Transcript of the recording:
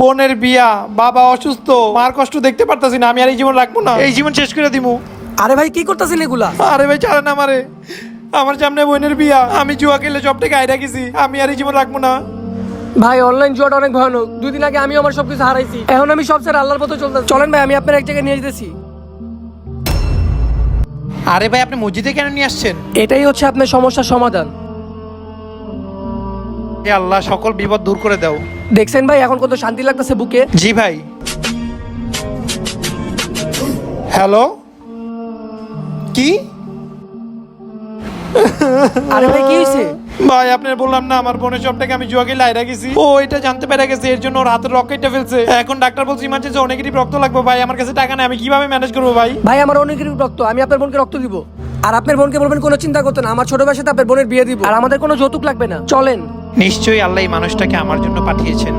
বোনের বিয়া, বাবা অসুস্থ, মার কষ্ট দেখতে পারতাছি না, আমি আর এই জীবন রাখবো না, এই জীবন শেষ করে দিমু। আরে ভাই কি করতেছেন এগুলা? আরে ভাই ছাড়েন আমারে, আমার সামনে বোনের বিয়া, আমি জুয়া খেলে সব থেকে আয় রাখিছি, আমি আর এই জীবন রাখবো না। ভাই অনলাইন জুয়াটা অনেক ভয়ানক। 2 দিন আগে আমি আমার সবকিছু হারাইছি, এখন আমি সব ছেড়ে আল্লাহর পথে চলতে। চলেন ভাই, আমি আপনার এক জায়গায় নিয়ে যেতেছি। আরে ভাই আপনি মসজিদে কেন নিয়ে আসছেন? এটাই হচ্ছে আপনার সমস্যার সমাধান। হে আল্লাহ, সকল বিপদ দূর করে দাও। দেখছেন ভাই এখন কত শান্তি লাগতেছে বুকে। জি ভাই। হ্যালো, কি? আরে ভাই কি হয়েছে? ভাই আপনার বললাম না, আমার বোনের সবটাকে আমি জুয়া খেলে আয়রা গেছি, ও এটা জানতে পেরে গেছে, এর জন্য ওর হাতের রক কেটে ফেলছে। এখন ডাক্তার বলছে ইমার্জেন্সি অনেক রক্ত লাগবে। ভাই আমার কাছে টাকা নেই, আমি কিভাবে ম্যানেজ করবো ভাই? ভাই আমার অনেক রক্ত, আমি আপনার বোনকে রক্ত দিব। আর আপনার বোনকে বলবেন কোনো চিন্তা করতে না, আমার ছোট ভাইয়ের সাথে আপনার বোনের বিয়ে দিব, আর আমাদের কোনো যৌতুক লাগবে না। চলেন। নিশ্চয়ই আল্লাহ এই মানুষটাকে আমার জন্য পাঠিয়েছেন।